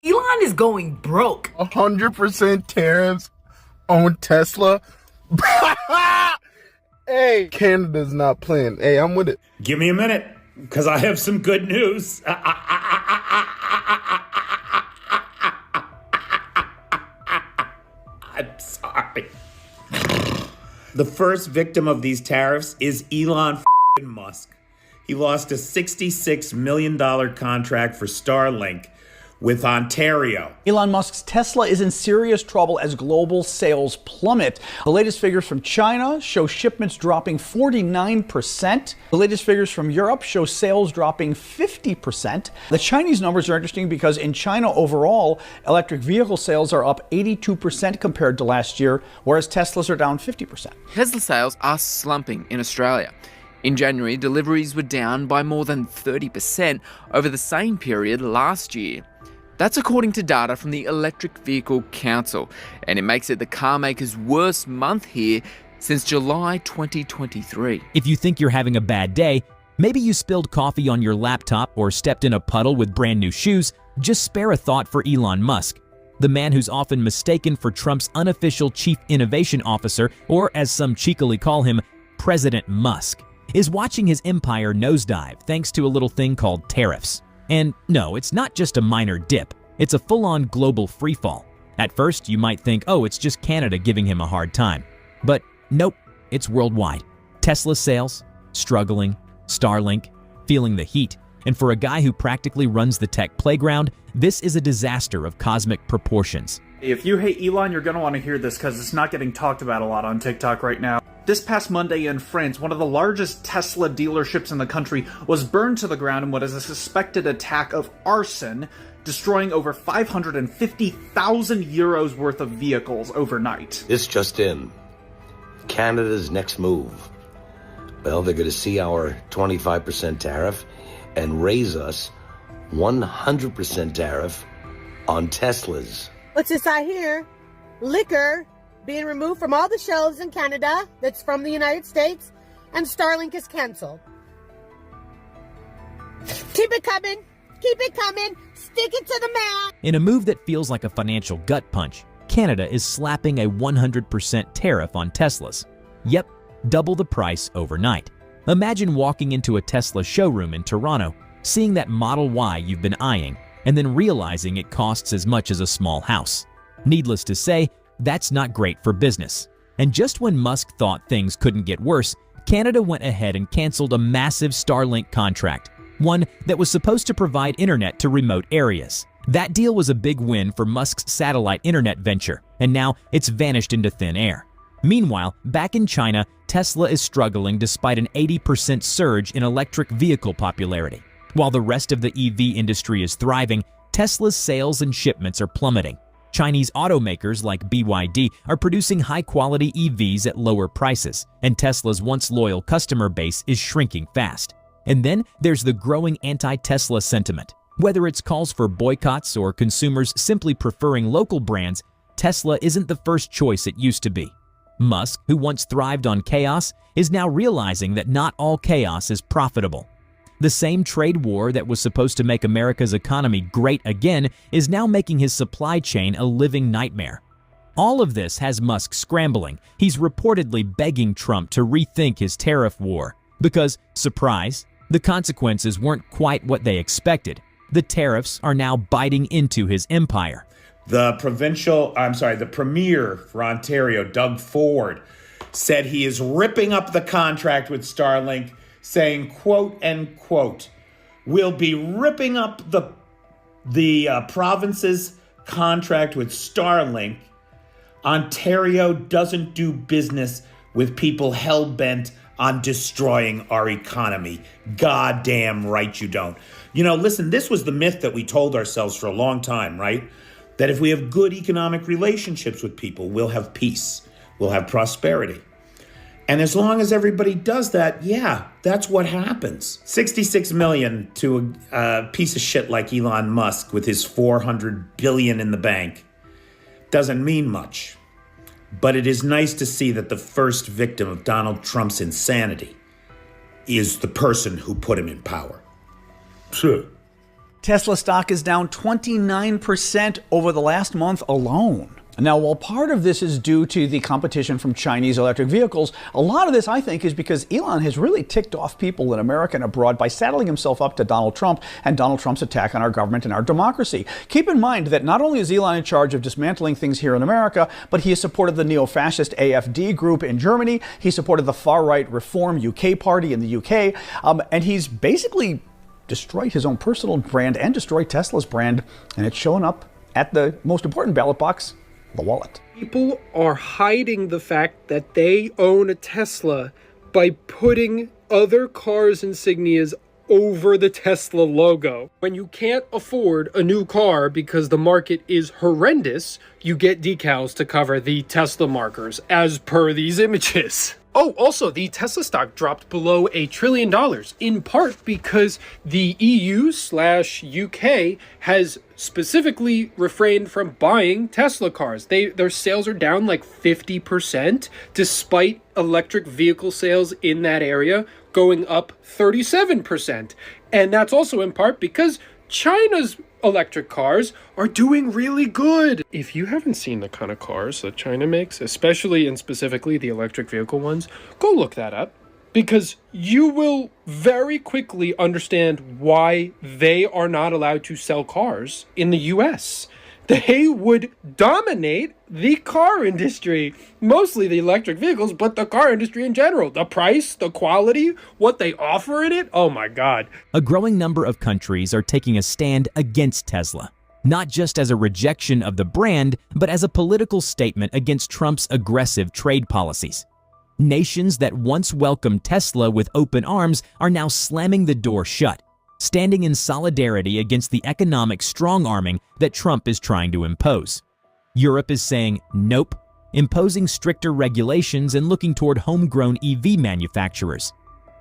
Elon is going broke. 100% tariffs on Tesla. Hey, Canada's not playing. Hey, I'm with it. Give me a minute, because I have some good news. I'm sorry. The first victim of these tariffs is Elon Musk. He lost a $66 million contract for Starlink with Ontario. Elon Musk's Tesla is in serious trouble as global sales plummet. The latest figures from China show shipments dropping 49%. The latest figures from Europe show sales dropping 50%. The Chinese numbers are interesting because in China overall, electric vehicle sales are up 82% compared to last year, whereas Teslas are down 50%. Tesla sales are slumping in Australia. In January, deliveries were down by more than 30% over the same period last year. That's according to data from the Electric Vehicle Council, and it makes it the car maker's worst month here since July 2023. If you think you're having a bad day, maybe you spilled coffee on your laptop or stepped in a puddle with brand new shoes, just spare a thought for Elon Musk. The man who's often mistaken for Trump's unofficial chief innovation officer, or as some cheekily call him, President Musk, is watching his empire nosedive thanks to a little thing called tariffs. And no, it's not just a minor dip, it's a full-on global freefall. At first, you might think, oh, it's just Canada giving him a hard time. But nope, it's worldwide. Tesla sales, struggling, Starlink, feeling the heat. And for a guy who practically runs the tech playground, this is a disaster of cosmic proportions. If you hate Elon, you're going to want to hear this because it's not getting talked about a lot on TikTok right now. This past Monday in France, one of the largest Tesla dealerships in the country was burned to the ground in what is a suspected attack of arson, destroying over 550,000 euros worth of vehicles overnight. This just in. Canada's next move. Well, they're going to see our 25% tariff and raise us 100% tariff on Teslas. What's this I hear? Liquor being removed from all the shelves in Canada that's from the United States, and Starlink is canceled. Keep it coming, stick it to the man. In a move that feels like a financial gut punch, Canada is slapping a 100% tariff on Teslas. Yep, double the price overnight. Imagine walking into a Tesla showroom in Toronto, seeing that Model Y you've been eyeing, and then realizing it costs as much as a small house. Needless to say, that's not great for business. And just when Musk thought things couldn't get worse, Canada went ahead and canceled a massive Starlink contract, one that was supposed to provide internet to remote areas. That deal was a big win for Musk's satellite internet venture, and now it's vanished into thin air. Meanwhile, back in China, Tesla is struggling despite an 80% surge in electric vehicle popularity. While the rest of the EV industry is thriving, Tesla's sales and shipments are plummeting. Chinese automakers like BYD are producing high-quality EVs at lower prices, and Tesla's once loyal customer base is shrinking fast. And then there's the growing anti-Tesla sentiment. Whether it's calls for boycotts or consumers simply preferring local brands, Tesla isn't the first choice it used to be. Musk, who once thrived on chaos, is now realizing that not all chaos is profitable. The same trade war that was supposed to make America's economy great again is now making his supply chain a living nightmare. All of this has Musk scrambling. He's reportedly begging Trump to rethink his tariff war. Because, surprise, the consequences weren't quite what they expected. The tariffs are now biting into his empire. The premier for Ontario, Doug Ford, said he is ripping up the contract with Starlink, saying, quote, end quote, we'll be ripping up the province's contract with Starlink. Ontario doesn't do business with people hell-bent on destroying our economy. Goddamn right you don't. You know, listen, this was the myth that we told ourselves for a long time, right? That if we have good economic relationships with people, we'll have peace, we'll have prosperity. And as long as everybody does that, yeah, that's what happens. 66 million to a piece of shit like Elon Musk with his 400 billion in the bank doesn't mean much. But it is nice to see that the first victim of Donald Trump's insanity is the person who put him in power. Sure. Tesla stock is down 29% over the last month alone. Now, while part of this is due to the competition from Chinese electric vehicles, a lot of this, I think, is because Elon has really ticked off people in America and abroad by saddling himself up to Donald Trump and Donald Trump's attack on our government and our democracy. Keep in mind that not only is Elon in charge of dismantling things here in America, but he has supported the neo-fascist AfD group in Germany. He supported the far-right Reform UK party in the UK. And he's basically destroyed his own personal brand and destroyed Tesla's brand. And it's showing up at the most important ballot box, the wallet. People are hiding the fact that they own a Tesla by putting other cars' insignias over the Tesla logo. When you can't afford a new car because the market is horrendous, you get decals to cover the Tesla markers, as per these images. Oh, also, the Tesla stock dropped below $1 trillion, in part because the EU/UK has specifically refrained from buying Tesla cars. Their sales are down like 50%, despite electric vehicle sales in that area going up 37%. And that's also in part because China's electric cars are doing really good. If you haven't seen the kind of cars that China makes, especially and specifically the electric vehicle ones, go look that up, because you will very quickly understand why they are not allowed to sell cars in the US. They would dominate the car industry, mostly the electric vehicles, but the car industry in general. The price, the quality, what they offer in it, oh my God. A growing number of countries are taking a stand against Tesla, not just as a rejection of the brand, but as a political statement against Trump's aggressive trade policies. Nations that once welcomed Tesla with open arms are now slamming the door shut, standing in solidarity against the economic strong-arming that Trump is trying to impose. Europe is saying nope, imposing stricter regulations and looking toward homegrown EV manufacturers.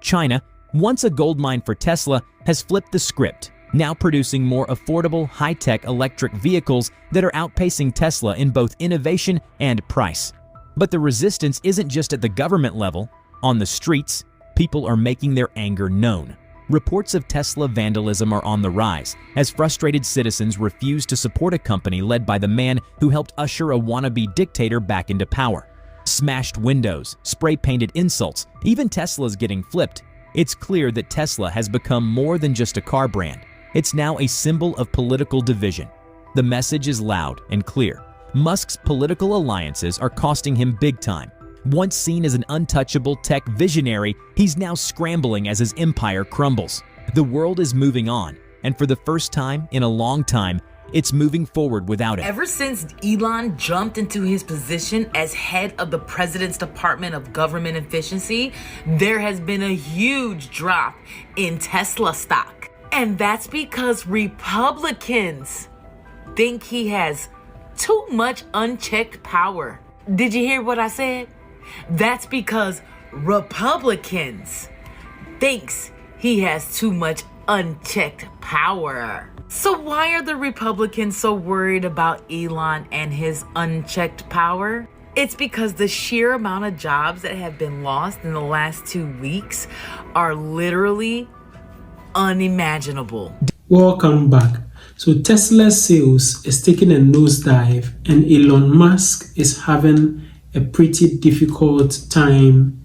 China, once a goldmine for Tesla, has flipped the script, now producing more affordable, high-tech electric vehicles that are outpacing Tesla in both innovation and price. But the resistance isn't just at the government level. On the streets, people are making their anger known. Reports of Tesla vandalism are on the rise as frustrated citizens refuse to support a company led by the man who helped usher a wannabe dictator back into power. Smashed windows, spray-painted insults, even Tesla's getting flipped. It's clear that Tesla has become more than just a car brand. It's now a symbol of political division. The message is loud and clear. Musk's political alliances are costing him big time. Once seen as an untouchable tech visionary, he's now scrambling as his empire crumbles. The world is moving on, and for the first time in a long time, it's moving forward without him. Ever since Elon jumped into his position as head of the President's Department of Government Efficiency, there has been a huge drop in Tesla stock. And that's because Republicans think he has too much unchecked power. Did you hear what I said? That's because Republicans thinks he has too much unchecked power. So why are the Republicans so worried about Elon and his unchecked power? It's because the sheer amount of jobs that have been lost in the last 2 weeks are literally unimaginable. Welcome back. So Tesla sales is taking a nosedive, and Elon Musk is having a pretty difficult time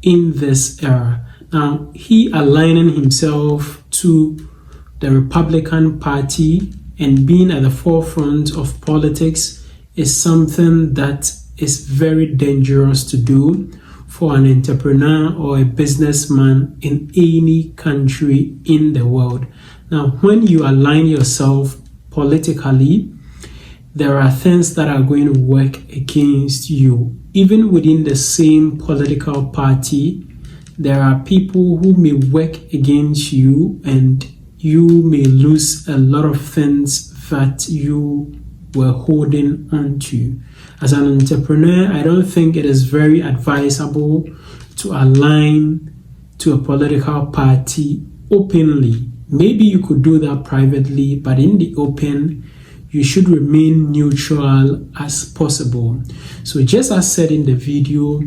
in this era. Now, he aligning himself to the Republican Party and being at the forefront of politics is something that is very dangerous to do for an entrepreneur or a businessman in any country in the world. Now, when you align yourself politically, there are things that are going to work against you. Even within the same political party, there are people who may work against you, and you may lose a lot of things that you were holding on to. As an entrepreneur, I don't think it is very advisable to align to a political party openly. Maybe you could do that privately, but in the open, you should remain neutral as possible. So just as said in the video,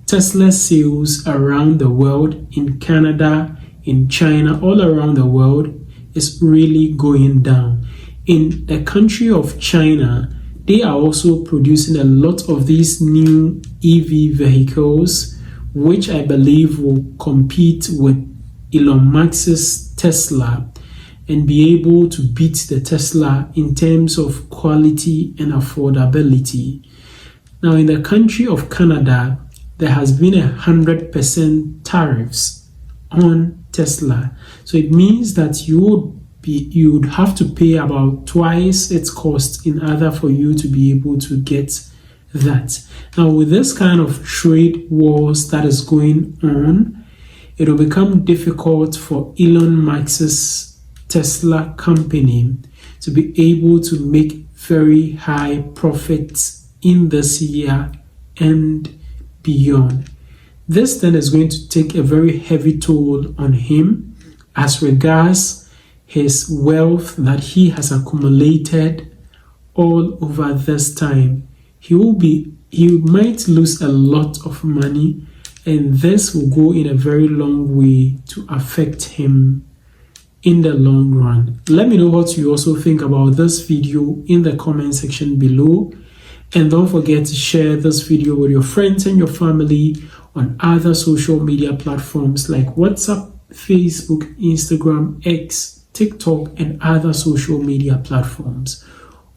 Tesla sales around the world, in Canada, in China, all around the world, is really going down. In the country of China, they are also producing a lot of these new EV vehicles, which I believe will compete with Elon Musk's Tesla and be able to beat the Tesla in terms of quality and affordability. Now, in the country of Canada, there has been 100% tariffs on Tesla. So it means that you would have to pay about twice its cost in order for you to be able to get that. Now, with this kind of trade wars that is going on, it will become difficult for Elon Musk's Tesla company to be able to make very high profits in this year and beyond. This then is going to take a very heavy toll on him as regards his wealth that he has accumulated all over this time. He might lose a lot of money, and this will go in a very long way to affect him in the long run. Let me know what you also think about this video in the comment section below, and don't forget to share this video with your friends and your family on other social media platforms like WhatsApp, Facebook, Instagram, X, TikTok, and other social media platforms.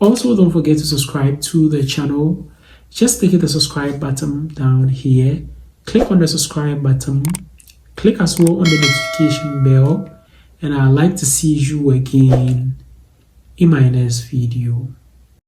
Also, don't forget to subscribe to the channel. Just click the subscribe button down here. Click on the subscribe button. Click as well on the notification bell. And I'd like to see you again in my next video.